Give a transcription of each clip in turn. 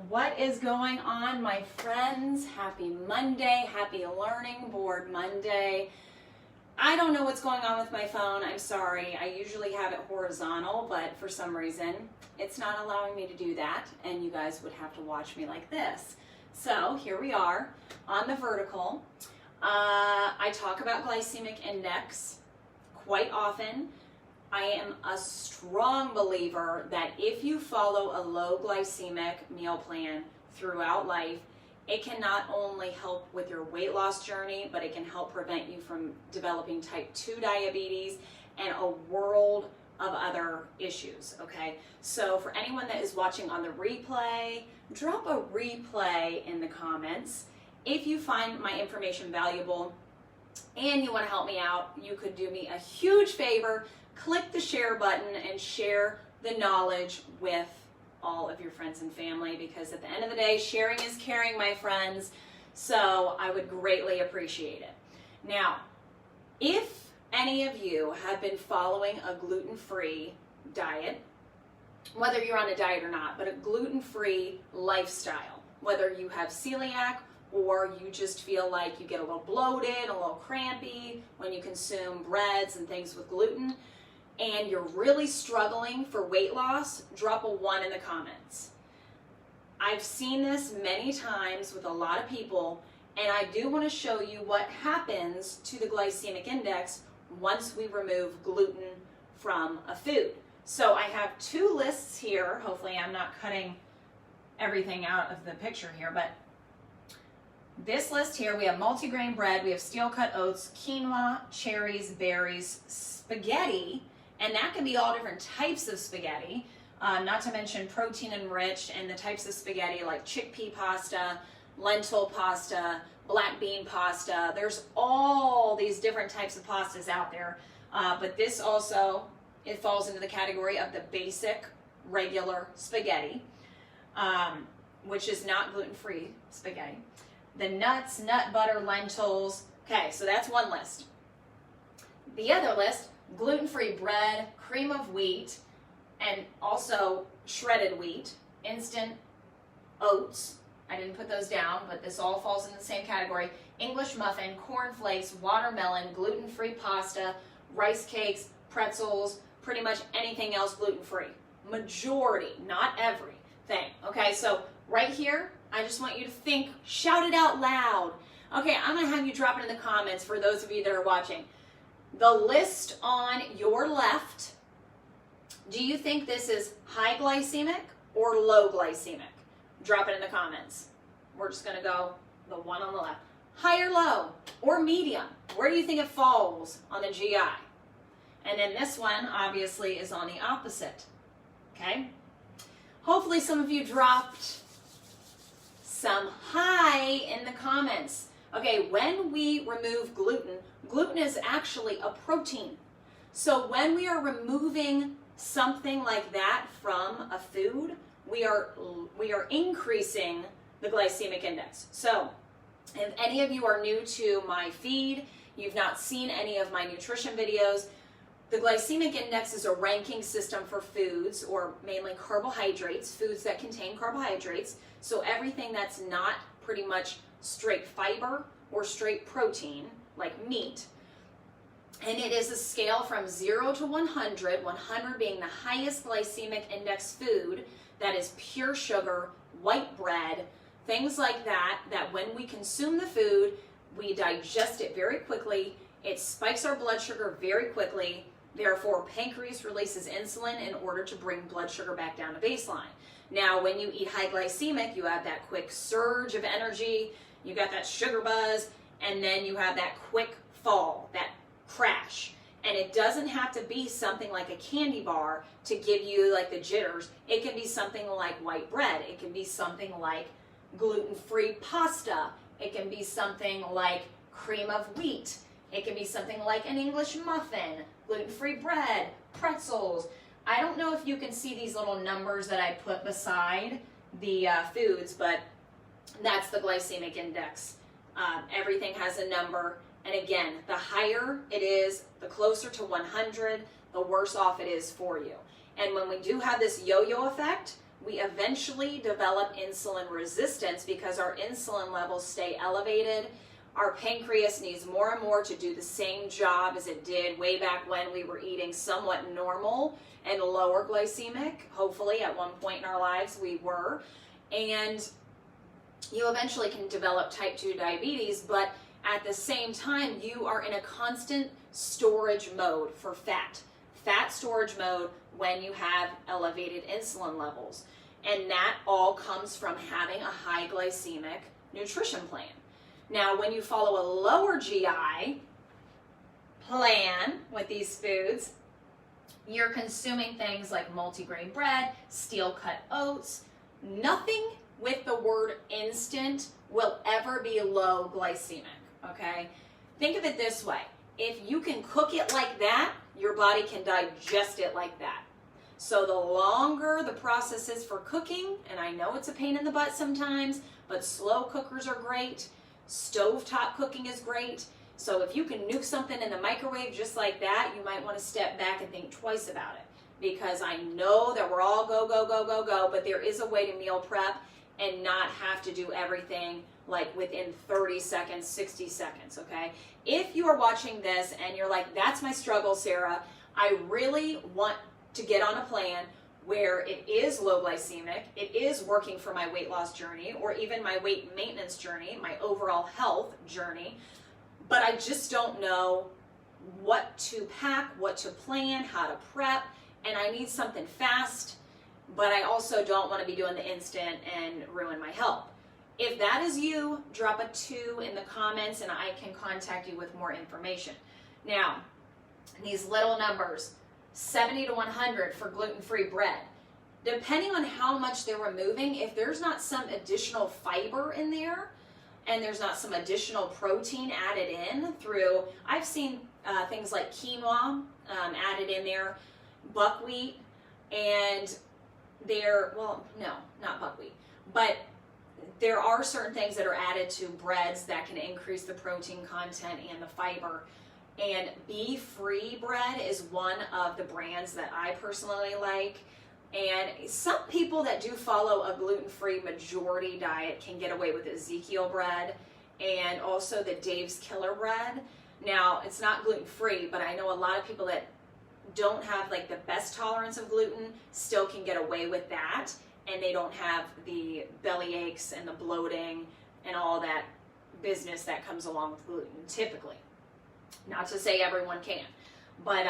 What is going on, my friends? Happy Monday, happy Learning Board Monday. I don't know what's going on with my phone. I'm sorry. I usually have it horizontal, but for some reason it's not allowing me to do that, and you guys would have to watch me like this. So here we are on the vertical. I talk about glycemic index quite often. I am a strong believer that if you follow a low glycemic meal plan throughout life, it can not only help with your weight loss journey, but it can help prevent you from developing type 2 diabetes and a world of other issues, okay? So for anyone that is watching on the replay, drop a replay in the comments. If you find my information valuable and you want to help me out, you could do me a huge favor. Click the share button and share the knowledge with all of your friends and family, because at the end of the day, sharing is caring, my friends. So I would greatly appreciate it. Now, if any of you have been following a gluten-free diet, whether you're on a diet or not, but a gluten-free lifestyle, whether you have celiac or you just feel like you get a little bloated, a little crampy when you consume breads and things with gluten, and you're really struggling for weight loss, drop a 1 in the comments. I've seen this many times with a lot of people, and I do want to show you what happens to the glycemic index once we remove gluten from a food. So I have 2 lists here. Hopefully I'm not cutting everything out of the picture here, but this list here, we have multigrain bread, we have steel-cut oats, quinoa, cherries, berries, spaghetti, and that can be all different types of spaghetti, not to mention protein enriched, and the types of spaghetti like chickpea pasta, lentil pasta, black bean pasta. There's all these different types of pastas out there, but this also, it falls into the category of the basic regular spaghetti, which is not gluten-free spaghetti. The nuts, nut butter, lentils. Okay, so that's one list. The other list, gluten-free bread, cream of wheat, and also shredded wheat, instant oats. I didn't put those down, but this all falls in the same category. English muffin, cornflakes, watermelon, gluten-free pasta, rice cakes, pretzels, pretty much anything else gluten-free. Majority, not everything. Okay, so right here, I just want you to think, shout it out loud. Okay, I'm gonna have you drop it in the comments for those of you that are watching. The list on your left, do you think this is high glycemic or low glycemic? Drop it in the comments. We're just gonna go the one on the left. High or low or medium? Where do you think it falls on the GI? And then this one obviously is on the opposite, okay? Hopefully some of you dropped some high in the comments. Okay, when we remove gluten, gluten is actually a protein. So when we are removing something like that from a food, we are increasing the glycemic index. So if any of you are new to my feed, you've not seen any of my nutrition videos, the glycemic index is a ranking system for foods, or mainly carbohydrates, foods that contain carbohydrates. So everything that's not pretty much straight fiber or straight protein, like meat. And it is a scale from 0 to 100, 100 being the highest glycemic index food, that is pure sugar, white bread, things like that, that when we consume the food, we digest it very quickly, it spikes our blood sugar very quickly, therefore pancreas releases insulin in order to bring blood sugar back down to baseline. Now, when you eat high glycemic, you have that quick surge of energy, you got that sugar buzz, and then you have that quick fall, that crash. And it doesn't have to be something like a candy bar to give you like the jitters. It can be something like white bread. It can be something like gluten-free pasta. It can be something like cream of wheat. It can be something like an English muffin, gluten-free bread, pretzels. I don't know if you can see these little numbers that I put beside the foods, but that's the glycemic index. Everything has a number. And again, the higher it is, the closer to 100, the worse off it is for you. And when we do have this yo-yo effect, we eventually develop insulin resistance because our insulin levels stay elevated. Our pancreas needs more and more to do the same job as it did way back when we were eating somewhat normal and lower glycemic. Hopefully at one point in our lives we were. And you eventually can develop type 2 diabetes, but at the same time, you are in a constant storage mode for fat storage mode when you have elevated insulin levels. And that all comes from having a high glycemic nutrition plan. Now, when you follow a lower GI plan with these foods, you're consuming things like multigrain bread, steel-cut oats. Nothing with the word instant will ever be low glycemic, okay? Think of it this way. If you can cook it like that, your body can digest it like that. So the longer the process is for cooking, and I know it's a pain in the butt sometimes, but slow cookers are great. Stovetop cooking is great. So if you can nuke something in the microwave just like that, you might want to step back and think twice about it. Because I know that we're all go, go, go, go, go, but there is a way to meal prep and not have to do everything like within 30 seconds, 60 seconds, okay? If you are watching this and you're like, that's my struggle, Sarah, I really want to get on a plan where it is low glycemic, it is working for my weight loss journey, or even my weight maintenance journey, my overall health journey, but I just don't know what to pack, what to plan, how to prep, and I need something fast, but I also don't want to be doing the instant and ruin my health. If that is you, drop a 2 in the comments and I can contact you with more information. Now, these little numbers, 70 to 100 for gluten-free bread. Depending on how much they're removing, if there's not some additional fiber in there and there's not some additional protein added in through, I've seen things like quinoa added in there, buckwheat, and well, no, not buckwheat, but there are certain things that are added to breads that can increase the protein content and the fiber. And bee-free bread is one of the brands that I personally like. And some people that do follow a gluten-free majority diet can get away with Ezekiel bread and also the Dave's Killer bread. Now, it's not gluten-free, but I know a lot of people that don't have like the best tolerance of gluten still can get away with that, and they don't have the belly aches and the bloating and all that business that comes along with gluten typically. Not to say everyone can, but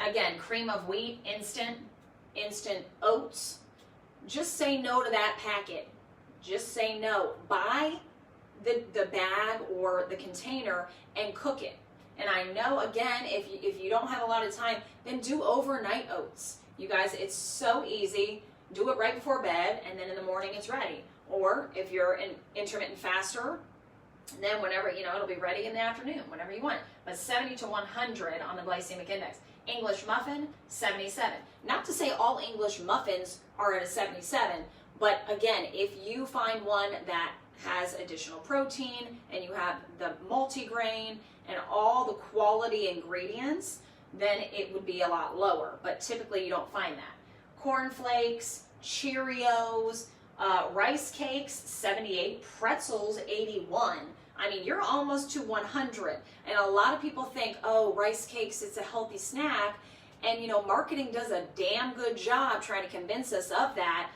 again, cream of wheat, instant oats, just say no to that packet. Just say no. Buy the bag or the container and cook it. And I know, again, if you don't have a lot of time, then do overnight oats. You guys, it's so easy. Do it right before bed, and then in the morning it's ready. Or if you're an intermittent faster, then whenever, it'll be ready in the afternoon, whenever you want. But 70 to 100 on the glycemic index. English muffin, 77. Not to say all English muffins are at a 77, but again, if you find one that has additional protein and you have the multigrain and all the quality ingredients, then it would be a lot lower. But typically you don't find that. Corn flakes, Cheerios, rice cakes, 78, pretzels, 81. I mean, you're almost to 100. And a lot of people think, oh, rice cakes, it's a healthy snack. And, marketing does a damn good job trying to convince us of that.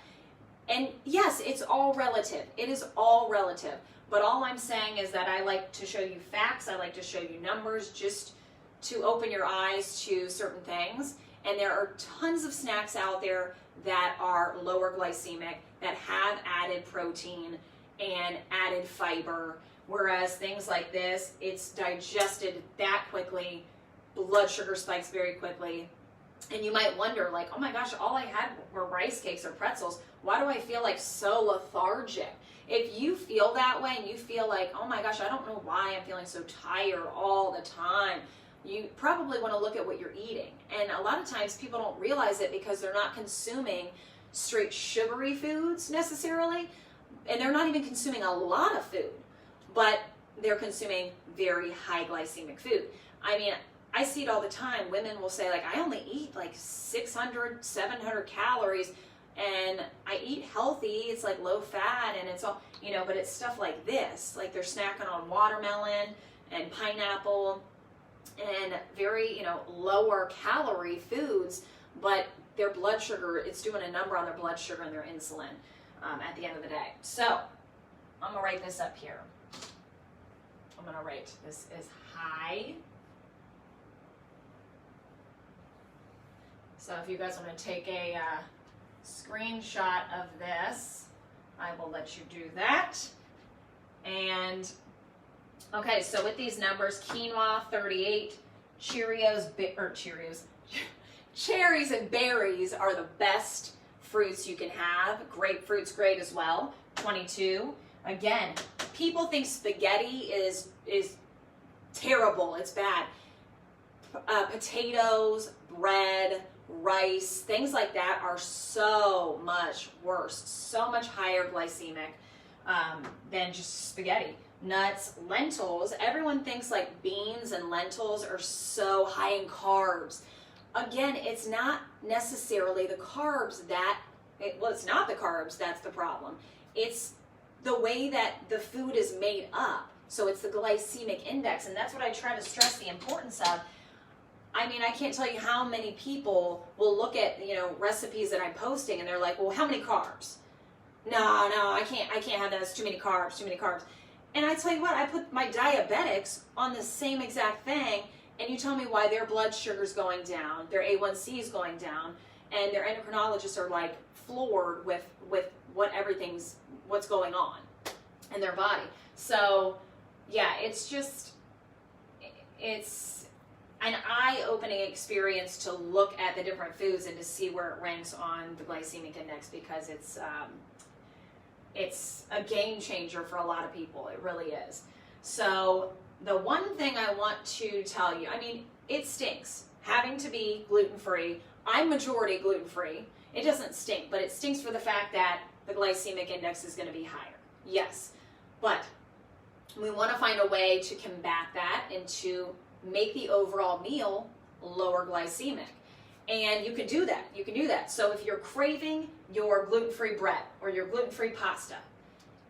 And yes, it's all relative. It is all relative. But all I'm saying is that I like to show you facts. I like to show you numbers just to open your eyes to certain things. And there are tons of snacks out there that are lower glycemic, that have added protein and added fiber. Whereas things like this, it's digested that quickly, blood sugar spikes very quickly. And you might wonder, like, oh my gosh, all I had were rice cakes or pretzels. Why do I feel like so lethargic? If you feel that way and you feel like, oh my gosh, I don't know why I'm feeling so tired all the time, you probably want to look at what you're eating. And a lot of times people don't realize it because they're not consuming straight sugary foods necessarily. And they're not even consuming a lot of food, but they're consuming very high glycemic food. I mean, I see it all the time. Women will say, like, I only eat like 600, 700 calories. and I eat healthy. It's like low fat, and it's all, you know, but it's stuff like this. Like they're snacking on watermelon and pineapple and very, you know, lower calorie foods, but their blood sugar, it's doing a number on their blood sugar and their insulin at the end of the day. So I'm gonna write this up here. I'm gonna write this is high. So if you guys want to take a screenshot of this, I will let you do that. And okay, so with these numbers, quinoa 38, cherries and berries are the best fruits you can have. Grapefruit's great as well, 22. Again, people think spaghetti is terrible, it's bad. Potatoes, bread, rice, things like that are so much worse, so much higher glycemic than just spaghetti. Nuts, lentils, everyone thinks like beans and lentils are so high in carbs. Again, it's not necessarily the carbs it's not the carbs that's the problem. It's the way that the food is made up. So it's the glycemic index, and that's what I try to stress the importance of. I mean, I can't tell you how many people will look at, you know, recipes that I'm posting and they're like, well, how many carbs? No, I can't have that. It's too many carbs. And I tell you what, I put my diabetics on the same exact thing, and you tell me why their blood sugar's going down, their A1C is going down, and their endocrinologists are like floored with what's going on in their body. So yeah, it's an eye-opening experience to look at the different foods and to see where it ranks on the glycemic index, because it's a game changer for a lot of people. It really is. So the one thing I want to tell you, I mean, it stinks having to be gluten-free. I'm majority gluten-free. It doesn't stink, but it stinks for the fact that the glycemic index is going to be higher. Yes, but we want to find a way to combat that and to make the overall meal lower glycemic. And you can do that. So if you're craving your gluten-free bread or your gluten-free pasta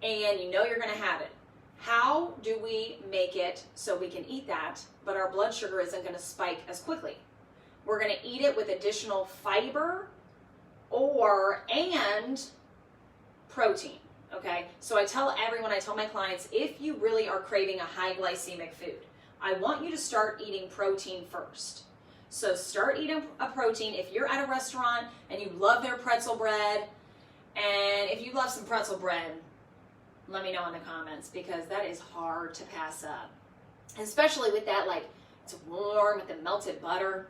and you know you're going to have it, how do we make it so we can eat that, but our blood sugar isn't going to spike as quickly? We're going to eat it with additional fiber and protein. Okay, so I tell my clients, if you really are craving a high glycemic food, I want you to start eating protein first. So start eating a protein. If you're at a restaurant and you love their pretzel bread, and if you love some pretzel bread, let me know in the comments, because that is hard to pass up. Especially with that, like, it's warm with the melted butter.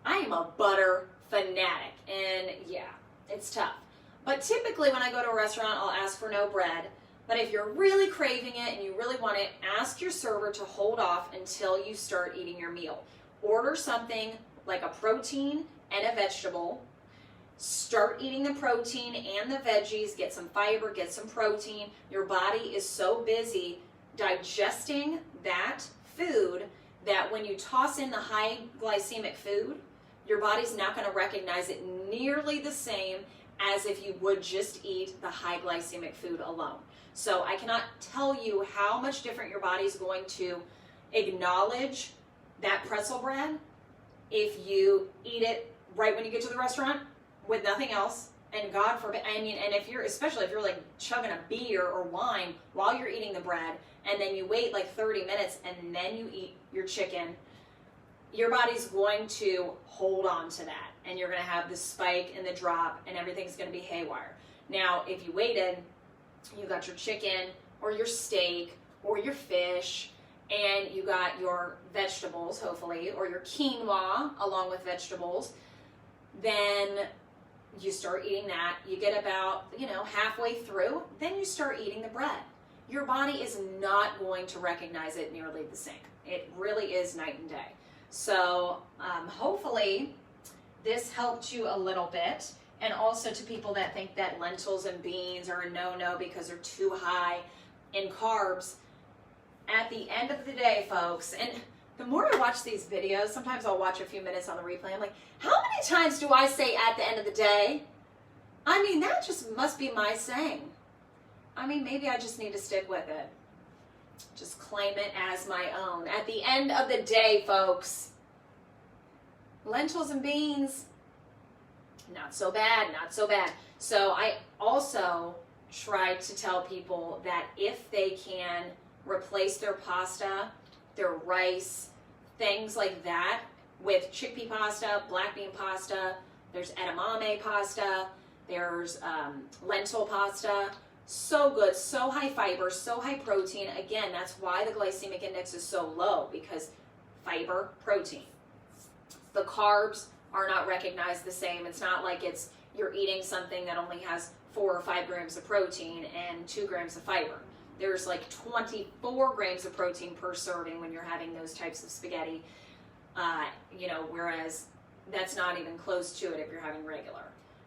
I am a butter fanatic, and yeah, it's tough. But typically when I go to a restaurant, I'll ask for no bread. But if you're really craving it and you really want it, ask your server to hold off until you start eating your meal. Order something like a protein and a vegetable. Start eating the protein and the veggies. Get some fiber, get some protein. Your body is so busy digesting that food that when you toss in the high glycemic food, your body's not going to recognize it nearly the same as if you would just eat the high glycemic food alone. So I cannot tell you how much different your body's going to acknowledge that pretzel bread if you eat it right when you get to the restaurant with nothing else. And God forbid, I mean, and especially if you're like chugging a beer or wine while you're eating the bread, and then you wait like 30 minutes and then you eat your chicken, your body's going to hold on to that, and you're going to have the spike and the drop, and everything's going to be haywire. Now, if you waited, you got your chicken or your steak or your fish, and you got your vegetables, hopefully, or your quinoa along with vegetables, then you start eating that. You get about, halfway through, then you start eating the bread. Your body is not going to recognize it nearly the same. It really is night and day. So hopefully this helped you a little bit. And also to people that think that lentils and beans are a no-no because they're too high in carbs. At the end of the day, folks, and the more I watch these videos, sometimes I'll watch a few minutes on the replay, I'm like, how many times do I say at the end of the day? I mean, that just must be my saying. I mean, maybe I just need to stick with it. Just claim it as my own. At the end of the day, folks, lentils and beans, not so bad, not so bad. So I also try to tell people that if they can replace their pasta, their rice, things like that with chickpea pasta, black bean pasta, there's edamame pasta, there's lentil pasta. So good, so high fiber, so high protein. Again, that's why the glycemic index is so low, because fiber, protein. The carbs are not recognized the same. It's not like you're eating something that only has 4 or 5 grams of protein and 2 grams of fiber. There's like 24 grams of protein per serving when you're having those types of spaghetti, whereas that's not even close to it if you're having regular.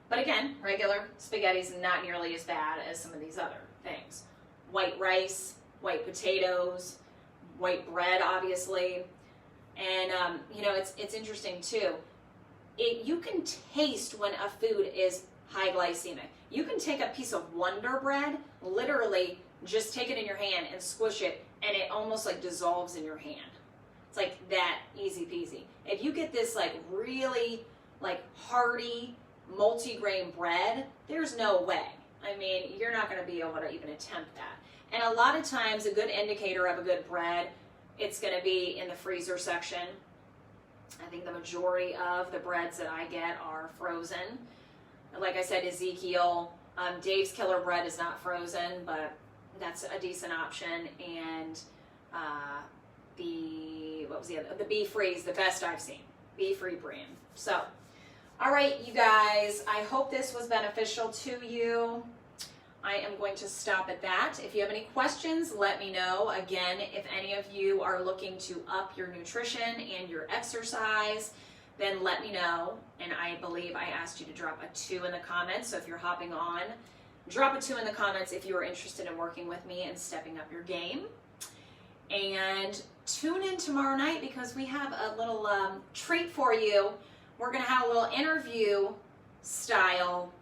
But again, regular spaghetti is not nearly as bad as some of these other things. White rice, white potatoes, white bread, obviously. And, it's interesting too. You can taste when a food is high glycemic. You can take a piece of Wonder Bread, literally just take it in your hand and squish it, and it almost like dissolves in your hand. It's like that, easy peasy. If you get this like really like hearty, multi-grain bread, there's no way. I mean, you're not going to be able to even attempt that. And a lot of times, a good indicator of a good bread, it's going to be in the freezer section. I think the majority of the breads that I get are frozen. Like I said, Ezekiel, Dave's Killer Bread is not frozen, but that's a decent option. And the Be Free is the best I've seen. Be Free brand. So, all right, you guys, I hope this was beneficial to you. I am going to stop at that. If you have any questions, let me know. Again, if any of you are looking to up your nutrition and your exercise, then let me know. And I believe I asked you to drop a 2 in the comments. So if you're hopping on, drop a 2 in the comments if you are interested in working with me and stepping up your game. And tune in tomorrow night because we have a little treat for you. We're going to have a little interview style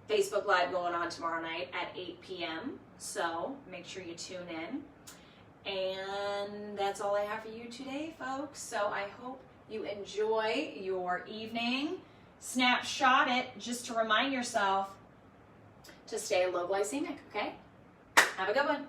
Facebook Live going on tomorrow night at 8 p.m. So make sure you tune in. And that's all I have for you today, folks. So I hope you enjoy your evening. Snapshot it just to remind yourself to stay low glycemic, okay? Have a good one.